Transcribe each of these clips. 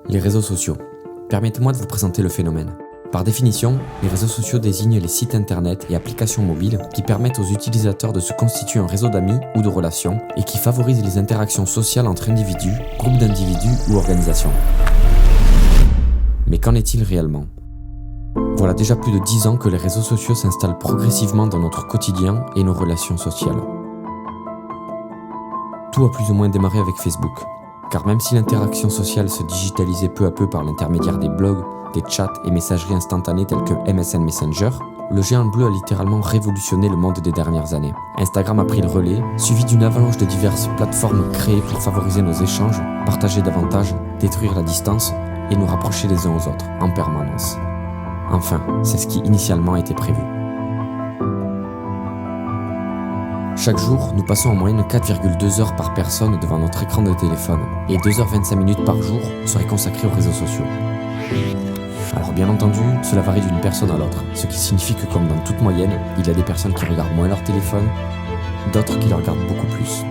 Les réseaux sociaux. Permettez-moi de vous présenter le phénomène. Par définition, les réseaux sociaux désignent les sites internet et applications mobiles qui permettent aux utilisateurs de se constituer un réseau d'amis ou de relations et qui favorisent les interactions sociales entre individus, groupes d'individus ou organisations. Mais qu'en est-il réellement ? Voilà déjà plus de 10 ans que les réseaux sociaux s'installent progressivement dans notre quotidien et nos relations sociales. Tout a plus ou moins démarré avec Facebook. Car même si l'interaction sociale se digitalisait peu à peu par l'intermédiaire des blogs, des chats et messageries instantanées telles que MSN Messenger, le géant bleu a littéralement révolutionné le monde des dernières années. Instagram a pris le relais, suivi d'une avalanche de diverses plateformes créées pour favoriser nos échanges, partager davantage, détruire la distance et nous rapprocher les uns aux autres, en permanence. Enfin, c'est ce qui initialement était prévu. Chaque jour, nous passons en moyenne 4,2 heures par personne devant notre écran de téléphone et 2h25 par jour seraient consacrées aux réseaux sociaux. Alors bien entendu, cela varie d'une personne à l'autre, ce qui signifie que comme dans toute moyenne, il y a des personnes qui regardent moins leur téléphone, d'autres qui le regardent beaucoup plus.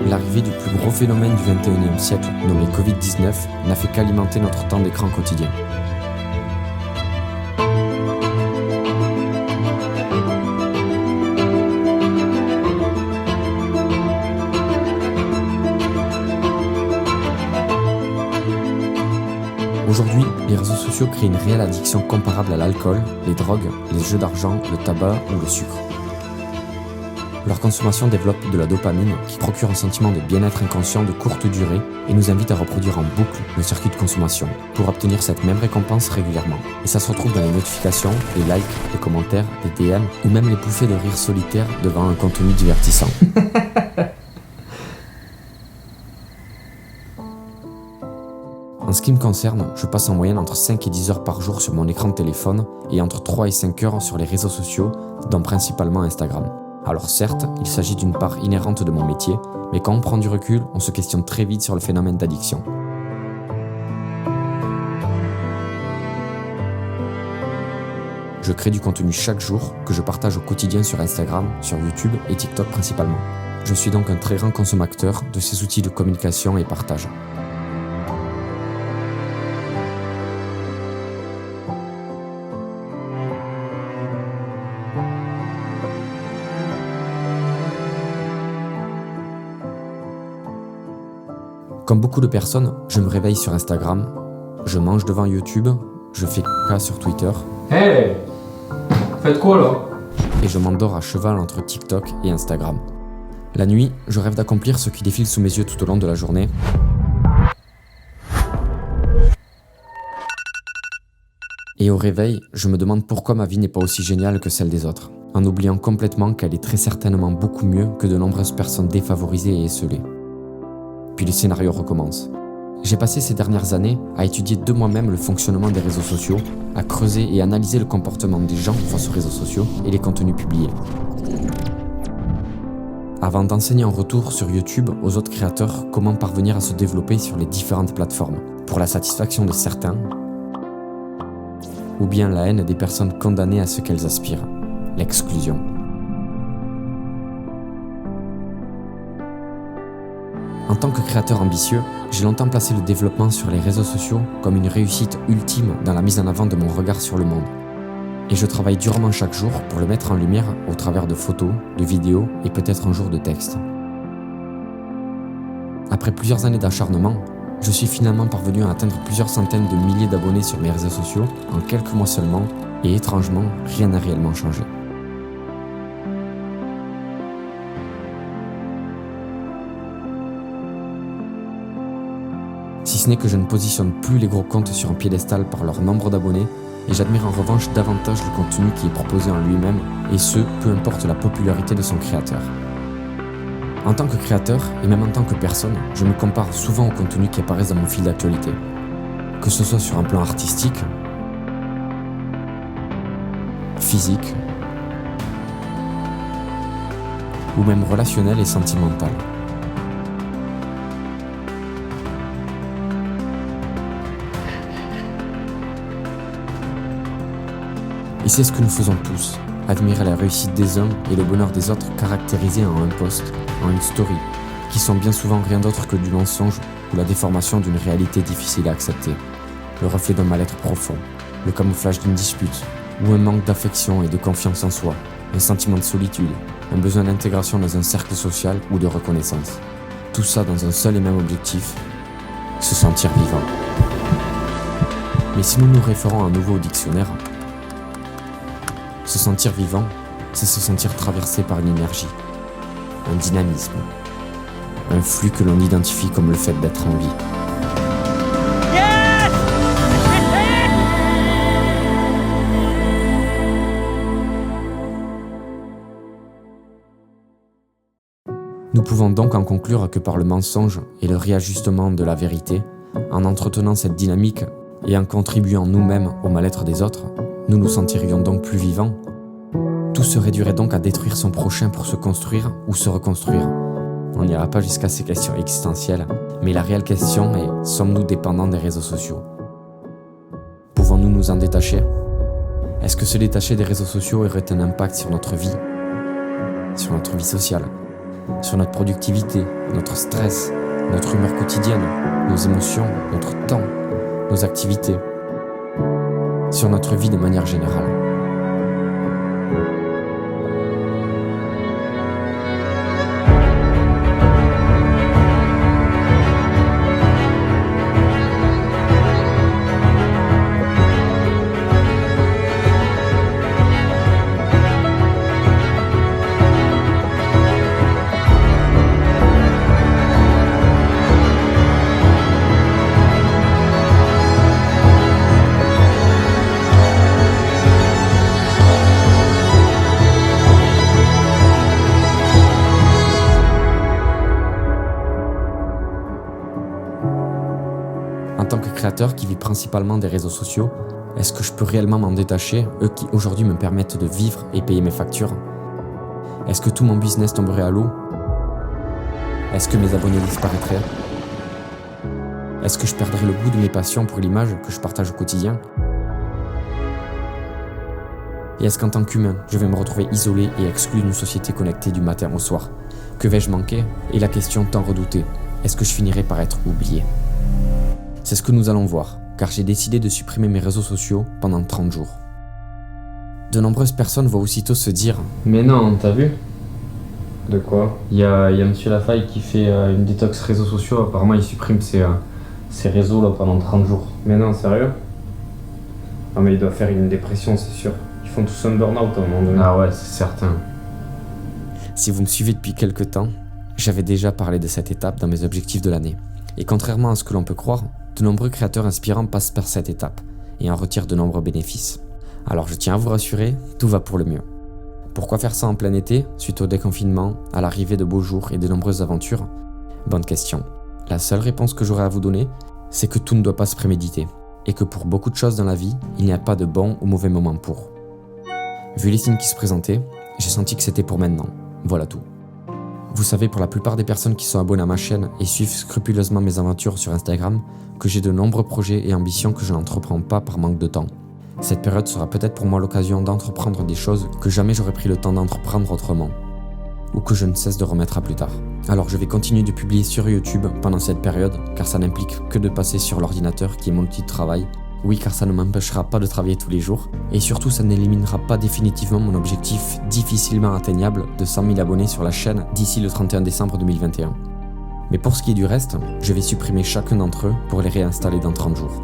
L'arrivée du plus gros phénomène du XXIe siècle, nommé Covid-19, n'a fait qu'alimenter notre temps d'écran quotidien. Aujourd'hui, les réseaux sociaux créent une réelle addiction comparable à l'alcool, les drogues, les jeux d'argent, le tabac ou le sucre. Leur consommation développe de la dopamine qui procure un sentiment de bien-être inconscient de courte durée et nous invite à reproduire en boucle le circuit de consommation pour obtenir cette même récompense régulièrement. Et ça se retrouve dans les notifications, les likes, les commentaires, les DM ou même les bouffées de rire solitaire devant un contenu divertissant. En ce qui me concerne, je passe en moyenne entre 5 et 10 heures par jour sur mon écran de téléphone et entre 3 et 5 heures sur les réseaux sociaux, dont principalement Instagram. Alors certes, il s'agit d'une part inhérente de mon métier, mais quand on prend du recul, on se questionne très vite sur le phénomène d'addiction. Je crée du contenu chaque jour que je partage au quotidien sur Instagram, sur YouTube et TikTok principalement. Je suis donc un très grand consommateur de ces outils de communication et partage. Comme beaucoup de personnes, je me réveille sur Instagram, je mange devant YouTube, je fais caca sur Twitter. Hey, faites quoi là? Et je m'endors à cheval entre TikTok et Instagram. La nuit, je rêve d'accomplir ce qui défile sous mes yeux tout au long de la journée. Et au réveil, je me demande pourquoi ma vie n'est pas aussi géniale que celle des autres, en oubliant complètement qu'elle est très certainement beaucoup mieux que de nombreuses personnes défavorisées et esseulées. Puis le scénario recommence. J'ai passé ces dernières années à étudier de moi-même le fonctionnement des réseaux sociaux, à creuser et analyser le comportement des gens face aux réseaux sociaux et les contenus publiés. Avant d'enseigner en retour sur YouTube aux autres créateurs comment parvenir à se développer sur les différentes plateformes, pour la satisfaction de certains, ou bien la haine des personnes condamnées à ce qu'elles aspirent, l'exclusion. En tant que créateur ambitieux, j'ai longtemps placé le développement sur les réseaux sociaux comme une réussite ultime dans la mise en avant de mon regard sur le monde. Et je travaille durement chaque jour pour le mettre en lumière au travers de photos, de vidéos et peut-être un jour de textes. Après plusieurs années d'acharnement, je suis finalement parvenu à atteindre plusieurs centaines de milliers d'abonnés sur mes réseaux sociaux en quelques mois seulement, et étrangement, rien n'a réellement changé. Si ce n'est que je ne positionne plus les gros comptes sur un piédestal par leur nombre d'abonnés, et j'admire en revanche davantage le contenu qui est proposé en lui-même, et ce, peu importe la popularité de son créateur. En tant que créateur, et même en tant que personne, je me compare souvent aux contenus qui apparaissent dans mon fil d'actualité. Que ce soit sur un plan artistique, physique, ou même relationnel et sentimental. Et c'est ce que nous faisons tous, admirer la réussite des uns et le bonheur des autres caractérisés en un post, en une story, qui sont bien souvent rien d'autre que du mensonge ou la déformation d'une réalité difficile à accepter, le reflet d'un mal-être profond, le camouflage d'une dispute, ou un manque d'affection et de confiance en soi, un sentiment de solitude, un besoin d'intégration dans un cercle social ou de reconnaissance. Tout ça dans un seul et même objectif, se sentir vivant. Mais si nous nous référons à nouveau au dictionnaire, se sentir vivant, c'est se sentir traversé par une énergie, un dynamisme, un flux que l'on identifie comme le fait d'être en vie. Nous pouvons donc en conclure que par le mensonge et le réajustement de la vérité, en entretenant cette dynamique et en contribuant nous-mêmes au mal-être des autres, nous nous sentirions donc plus vivants. Tout se réduirait donc à détruire son prochain pour se construire ou se reconstruire. On n'ira pas jusqu'à ces questions existentielles, mais la réelle question est, sommes-nous dépendants des réseaux sociaux ? Pouvons-nous nous en détacher ? Est-ce que se détacher des réseaux sociaux aurait un impact sur notre vie sociale, sur notre productivité, notre stress, notre humeur quotidienne, nos émotions, notre temps, nos activités, sur notre vie de manière générale. En tant que créateur qui vit principalement des réseaux sociaux, est-ce que je peux réellement m'en détacher, eux qui aujourd'hui me permettent de vivre et payer mes factures ? Est-ce que tout mon business tomberait à l'eau ? Est-ce que mes abonnés disparaîtraient ? Est-ce que je perdrais le goût de mes passions pour l'image que je partage au quotidien ? Et est-ce qu'en tant qu'humain, je vais me retrouver isolé et exclu d'une société connectée du matin au soir ? Que vais-je manquer ? Et la question tant redoutée, est-ce que je finirai par être oublié ? C'est ce que nous allons voir, car j'ai décidé de supprimer mes réseaux sociaux pendant 30 jours. De nombreuses personnes vont aussitôt se dire « Mais non, t'as vu ? De quoi ? Il y a Monsieur Lafaille qui fait une détox réseaux sociaux, apparemment il supprime ses réseaux là, pendant 30 jours. Mais non, sérieux ? Ah mais il doit faire une dépression, c'est sûr. Ils font tous un burn-out à un moment donné. Ah ouais, c'est certain. » Si vous me suivez depuis quelques temps, j'avais déjà parlé de cette étape dans mes objectifs de l'année. Et contrairement à ce que l'on peut croire, de nombreux créateurs inspirants passent par cette étape et en retirent de nombreux bénéfices. Alors je tiens à vous rassurer, tout va pour le mieux. Pourquoi faire ça en plein été, suite au déconfinement, à l'arrivée de beaux jours et de nombreuses aventures ? Bonne question. La seule réponse que j'aurai à vous donner, c'est que tout ne doit pas se préméditer, et que pour beaucoup de choses dans la vie, il n'y a pas de bon ou mauvais moment pour. Vu les signes qui se présentaient, j'ai senti que c'était pour maintenant. Voilà tout. Vous savez, pour la plupart des personnes qui sont abonnées à ma chaîne et suivent scrupuleusement mes aventures sur Instagram, que j'ai de nombreux projets et ambitions que je n'entreprends pas par manque de temps. Cette période sera peut-être pour moi l'occasion d'entreprendre des choses que jamais j'aurais pris le temps d'entreprendre autrement, ou que je ne cesse de remettre à plus tard. Alors je vais continuer de publier sur YouTube pendant cette période, car ça n'implique que de passer sur l'ordinateur qui est mon outil de travail. Oui, car ça ne m'empêchera pas de travailler tous les jours, et surtout ça n'éliminera pas définitivement mon objectif difficilement atteignable de 100 000 abonnés sur la chaîne d'ici le 31 décembre 2021. Mais pour ce qui est du reste, je vais supprimer chacun d'entre eux pour les réinstaller dans 30 jours.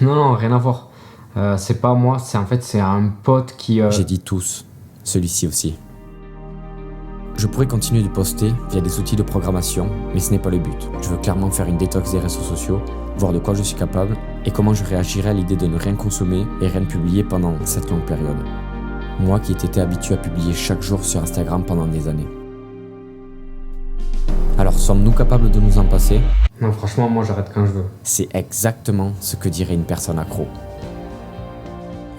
Non, rien à voir. C'est pas moi, c'est un pote qui... J'ai dit tous, celui-ci aussi. Je pourrais continuer de poster via des outils de programmation, mais ce n'est pas le but. Je veux clairement faire une détox des réseaux sociaux, voir de quoi je suis capable et comment je réagirais à l'idée de ne rien consommer et rien publier pendant cette longue période. Moi qui ai été habitué à publier chaque jour sur Instagram pendant des années. Alors sommes-nous capables de nous en passer ? Non, franchement, moi j'arrête quand je veux. C'est exactement ce que dirait une personne accro.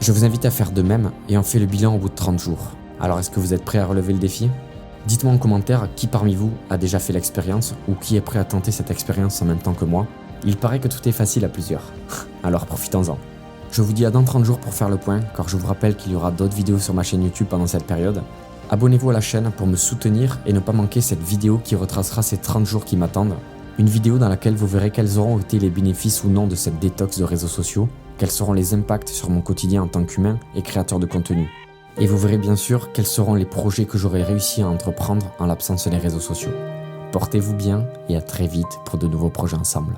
Je vous invite à faire de même et on fait le bilan au bout de 30 jours. Alors est-ce que vous êtes prêts à relever le défi ? Dites-moi en commentaire qui parmi vous a déjà fait l'expérience ou qui est prêt à tenter cette expérience en même temps que moi. Il paraît que tout est facile à plusieurs. Alors profitons-en. Je vous dis à dans 30 jours pour faire le point, car je vous rappelle qu'il y aura d'autres vidéos sur ma chaîne YouTube pendant cette période. Abonnez-vous à la chaîne pour me soutenir et ne pas manquer cette vidéo qui retracera ces 30 jours qui m'attendent. Une vidéo dans laquelle vous verrez quels auront été les bénéfices ou non de cette détox de réseaux sociaux, quels seront les impacts sur mon quotidien en tant qu'humain et créateur de contenu. Et vous verrez bien sûr quels seront les projets que j'aurai réussi à entreprendre en l'absence des réseaux sociaux. Portez-vous bien et à très vite pour de nouveaux projets ensemble.